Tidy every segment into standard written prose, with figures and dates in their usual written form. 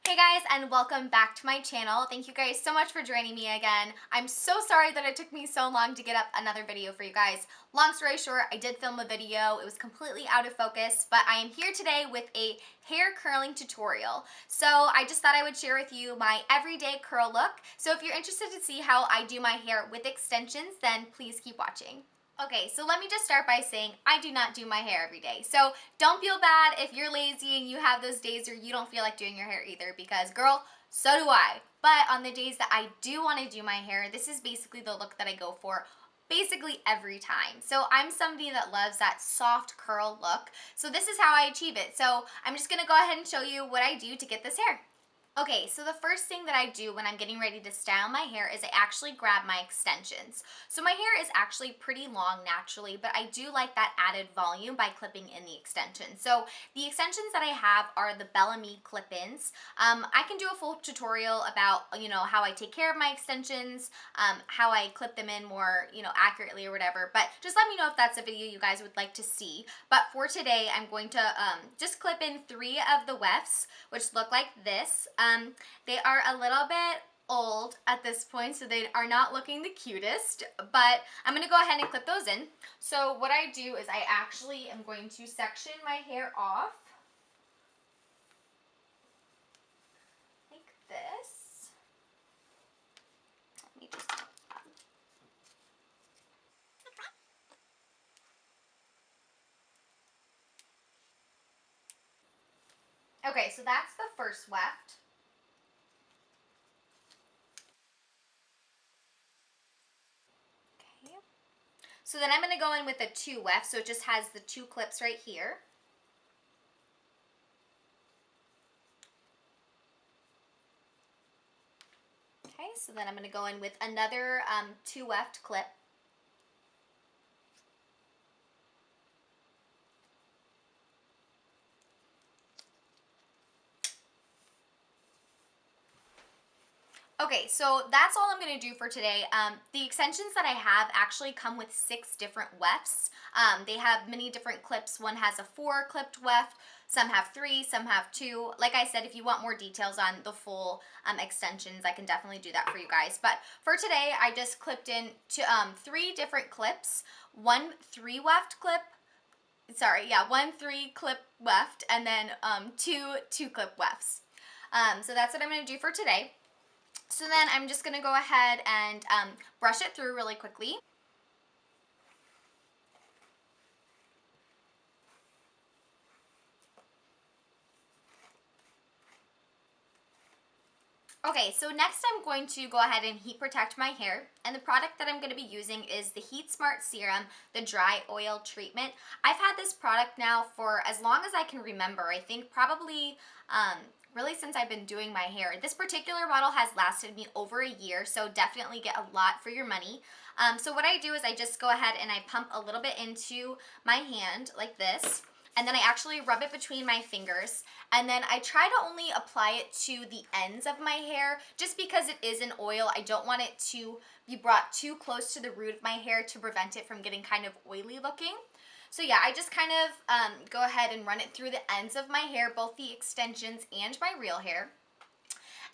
Hey guys, and welcome back to my channel. Thank you guys so much for joining me again. I'm so sorry that it took me so long to get up another video for you guys. Long story short, I did film a video. It was completely out of focus, but I am here today with a hair curling tutorial. So I just thought I would share with you my everyday curl look. So if you're interested to see how I do my hair with extensions, then please keep watching. Okay, so let me just start by saying I do not do my hair every day. So don't feel bad if you're lazy and you have those days where you don't feel like doing your hair either, because girl, so do I. But on the days that I do want to do my hair, this is basically the look that I go for basically every time. So I'm somebody that loves that soft curl look. So this is how I achieve it. So I'm just going to go ahead and show you what I do to get this hair. Okay, so the first thing that I do when I'm getting ready to style my hair is I actually grab my extensions. So my hair is actually pretty long naturally, but I do like that added volume by clipping in the extensions. So the extensions that I have are the Bellami clip-ins. I can do a full tutorial about, how I take care of my extensions, how I clip them in more, accurately or whatever, but just let me know if that's a video you guys would like to see. But for today, I'm going to just clip in 3 of the wefts, which look like this. They are a little bit old at this point, so they are not looking the cutest, but I'm going to go ahead and clip those in. So what I do is I actually am going to section my hair off like this. Let me just Okay, so that's the first weft. Okay. So then I'm going to go in with a 2 weft, so it just has the 2 clips right here. Okay, so then I'm going to go in with another 2 weft clip. Okay, so that's all I'm going to do for today. The extensions that I have actually come with 6 different wefts. They have many different clips. One has a 4 clipped weft, some have 3, some have 2. Like I said, if you want more details on the full extensions, I can definitely do that for you guys. But for today, I just clipped in 3 different clips, 1 3 weft clip, one 3 clip weft, and then 2 2 clip wefts. So that's what I'm going to do for today. So then I'm just going to go ahead and brush it through really quickly. Okay, so next I'm going to go ahead and heat protect my hair, and the product that I'm going to be using is the Heat Smart Serum, the Dry Oil Treatment. I've had this product now for as long as I can remember. I think probably really since I've been doing my hair. This particular bottle has lasted me over a year, so definitely get a lot for your money. So what I do is I just go ahead and I pump a little bit into my hand like this, and then I actually rub it between my fingers, and then I try to only apply it to the ends of my hair just because it is an oil. I don't want it to be brought too close to the root of my hair to prevent it from getting kind of oily looking. So yeah, I just kind of go ahead and run it through the ends of my hair, both the extensions and my real hair.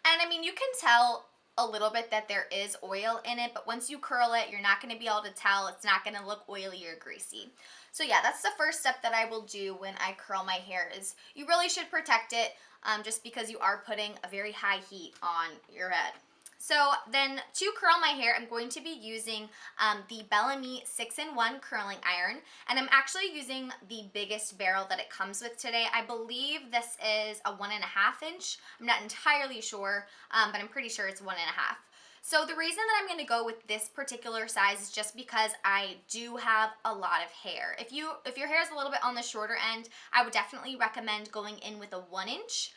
And I mean, you can tell a little bit that there is oil in it, but once you curl it, you're not going to be able to tell. It's not going to look oily or greasy. So yeah, that's the first step that I will do when I curl my hair, is you really should protect it just because you are putting a very high heat on your head. So then to curl my hair, I'm going to be using the Bellami 6-in-1 curling iron, and I'm actually using the biggest barrel that it comes with today. I believe this is a 1.5 inch. I'm not entirely sure, but I'm pretty sure it's 1.5. So the reason that I'm going to go with this particular size is just because I do have a lot of hair. If your hair is a little bit on the shorter end, I would definitely recommend going in with a 1 inch,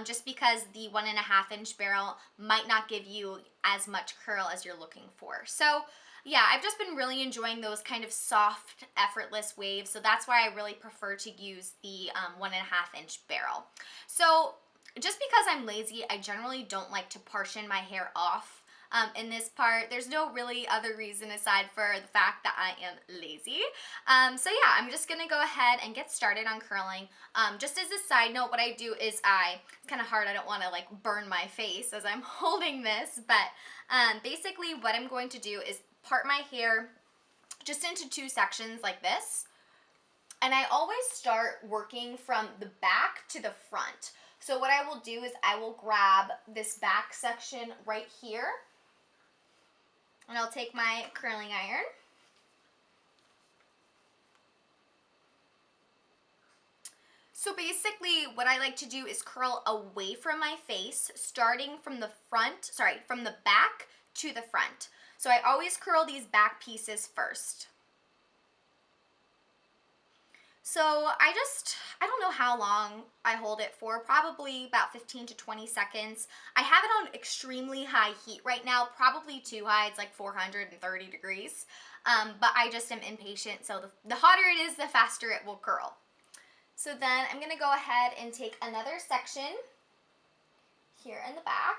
just because the 1.5 inch barrel might not give you as much curl as you're looking for. So yeah, I've just been really enjoying those kind of soft, effortless waves, so that's why I really prefer to use the 1.5 inch barrel. So just because I'm lazy, I generally don't like to partition my hair off in this part. There's no really other reason aside for the fact that I am lazy. So yeah, I'm just gonna go ahead and get started on curling. Just as a side note, what I do is it's kind of hard, I don't want to like burn my face as I'm holding this, but basically what I'm going to do is part my hair just into two sections like this. And I always start working from the back to the front. So what I will do is I will grab this back section right here, and I'll take my curling iron. So basically what I like to do is curl away from my face, starting from the from the back to the front. So I always curl these back pieces first. So I don't know how long I hold it for, probably about 15 to 20 seconds. I have it on extremely high heat right now, probably too high, it's like 430 degrees. But I just am impatient, so the hotter it is, the faster it will curl. So then I'm gonna go ahead and take another section here in the back.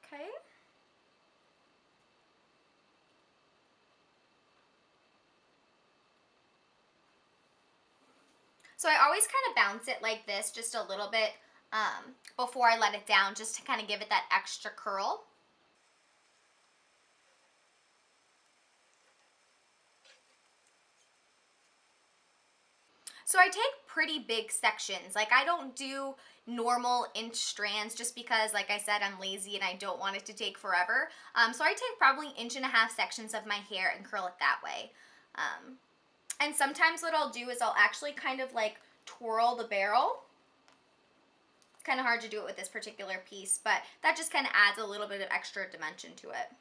Okay. So I always kind of bounce it like this just a little bit before I let it down, just to kind of give it that extra curl. So I take pretty big sections. Like I don't do normal inch strands just because, like I said, I'm lazy and I don't want it to take forever. So I take probably 1.5 inch sections of my hair and curl it that way. And sometimes what I'll do is I'll actually kind of like twirl the barrel. It's kind of hard to do it with this particular piece, but that just kind of adds a little bit of extra dimension to it.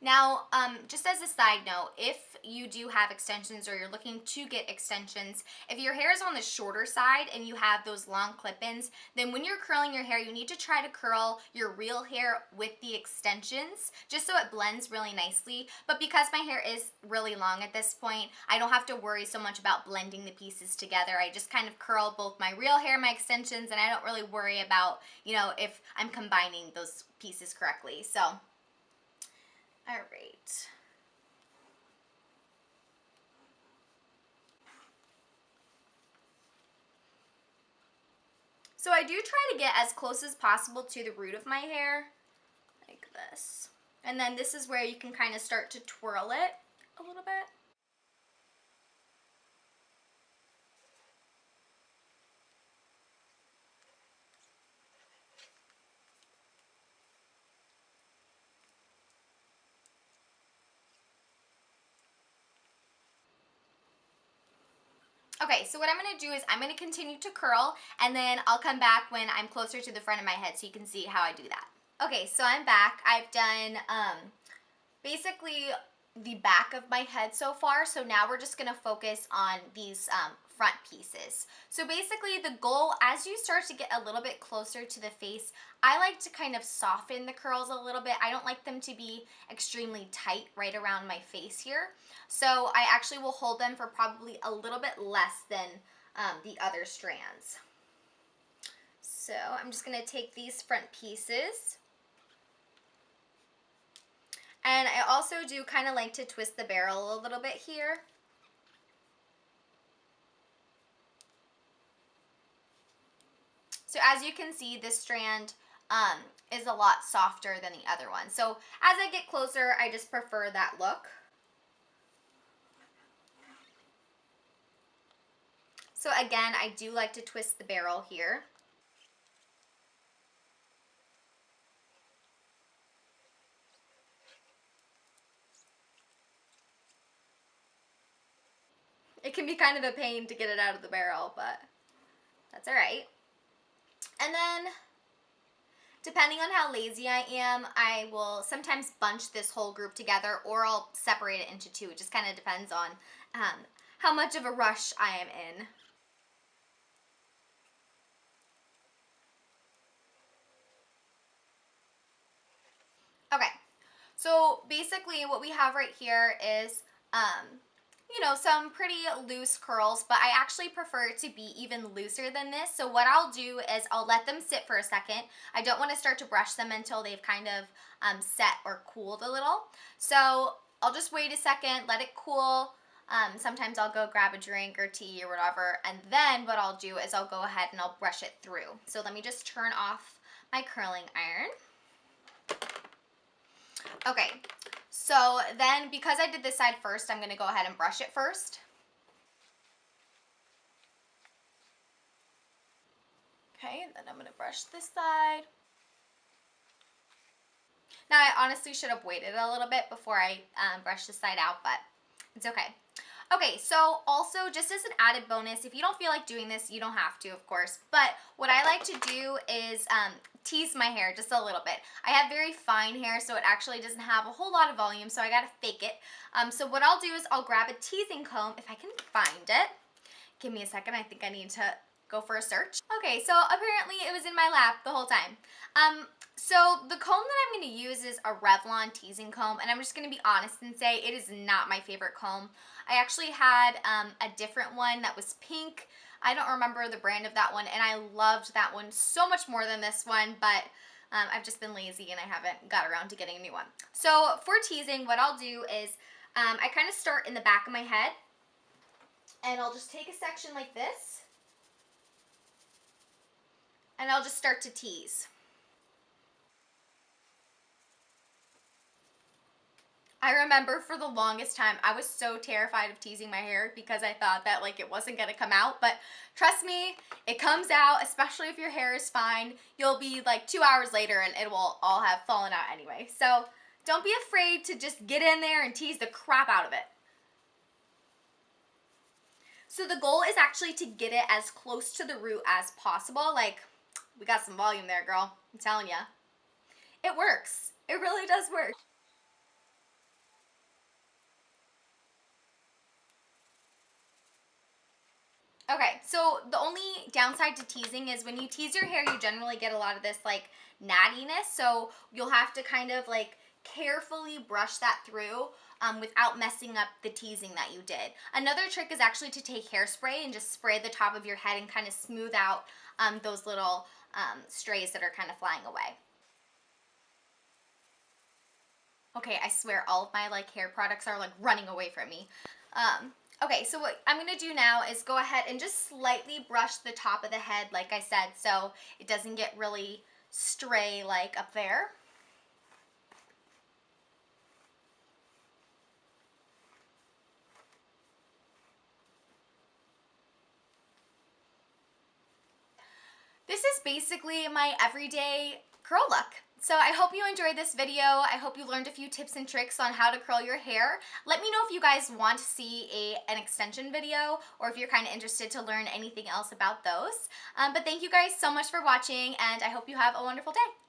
Now, just as a side note, if you do have extensions or you're looking to get extensions, if your hair is on the shorter side and you have those long clip-ins, then when you're curling your hair, you need to try to curl your real hair with the extensions, just so it blends really nicely. But because my hair is really long at this point, I don't have to worry so much about blending the pieces together. I just kind of curl both my real hair and my extensions, and I don't really worry about, you know, if I'm combining those pieces correctly. So all right. So I do try to get as close as possible to the root of my hair, like this. And then this is where you can kind of start to twirl it a little bit. Okay, so what I'm going to do is I'm going to continue to curl, and then I'll come back when I'm closer to the front of my head so you can see how I do that. Okay, so I'm back. I've done basically the back of my head so far, so now we're just going to focus on these front pieces. So basically the goal, as you start to get a little bit closer to the face, I like to kind of soften the curls a little bit. I don't like them to be extremely tight right around my face here. So I actually will hold them for probably a little bit less than the other strands. So I'm just going to take these front pieces. And I also do kind of like to twist the barrel a little bit here. So as you can see, this strand is a lot softer than the other one. So as I get closer, I just prefer that look. So again, I do like to twist the barrel here. It can be kind of a pain to get it out of the barrel, but that's all right. And then, depending on how lazy I am, I will sometimes bunch this whole group together, or I'll separate it into two. It just kind of depends on how much of a rush I am in. Okay, So basically what we have right here is, you know, some pretty loose curls, but I actually prefer it to be even looser than this. So what I'll do is I'll let them sit for a second. I don't want to start to brush them until they've kind of set or cooled a little. So I'll just wait a second, let it cool. Sometimes I'll go grab a drink or tea or whatever, and then what I'll do is I'll go ahead and I'll brush it through. So let me just turn off my curling iron. Okay, so then because I did this side first, I'm going to go ahead and brush it first. Okay, and then I'm going to brush this side. Now I honestly should have waited a little bit before I brush this side out, but it's okay. Okay, so also just as an added bonus, if you don't feel like doing this, you don't have to, of course, but what I like to do is tease my hair just a little bit. I have very fine hair, so it actually doesn't have a whole lot of volume, so I gotta fake it. So what I'll do is I'll grab a teasing comb, if I can find it. Give me a second, I think I need to go for a search. Okay, so apparently it was in my lap the whole time. So the comb that I'm going to use is a Revlon teasing comb, and I'm just going to be honest and say it is not my favorite comb. I actually had a different one that was pink. I don't remember the brand of that one, and I loved that one so much more than this one, but I've just been lazy and I haven't got around to getting a new one. So for teasing, what I'll do is I kind of start in the back of my head, and I'll just take a section like this, and I'll just start to tease. I remember for the longest time, I was so terrified of teasing my hair because I thought that like it wasn't gonna come out, but trust me, it comes out, especially if your hair is fine. You'll be like 2 hours later and it will all have fallen out anyway. So don't be afraid to just get in there and tease the crap out of it. So the goal is actually to get it as close to the root as possible. Like, we got some volume there, girl. I'm telling ya. It works. It really does work. Okay, so the only downside to teasing is when you tease your hair, you generally get a lot of this like nattiness. So you'll have to kind of like carefully brush that through without messing up the teasing that you did. Another trick is actually to take hairspray and just spray the top of your head and kind of smooth out those little strays that are kind of flying away. Okay, I swear all of my like hair products are like running away from me. Okay, so what I'm going to do now is go ahead and just slightly brush the top of the head, like I said, so it doesn't get really stray like up there. This is basically my everyday curl look. So I hope you enjoyed this video. I hope you learned a few tips and tricks on how to curl your hair. Let me know if you guys want to see an extension video or if you're kind of interested to learn anything else about those. But thank you guys so much for watching, and I hope you have a wonderful day.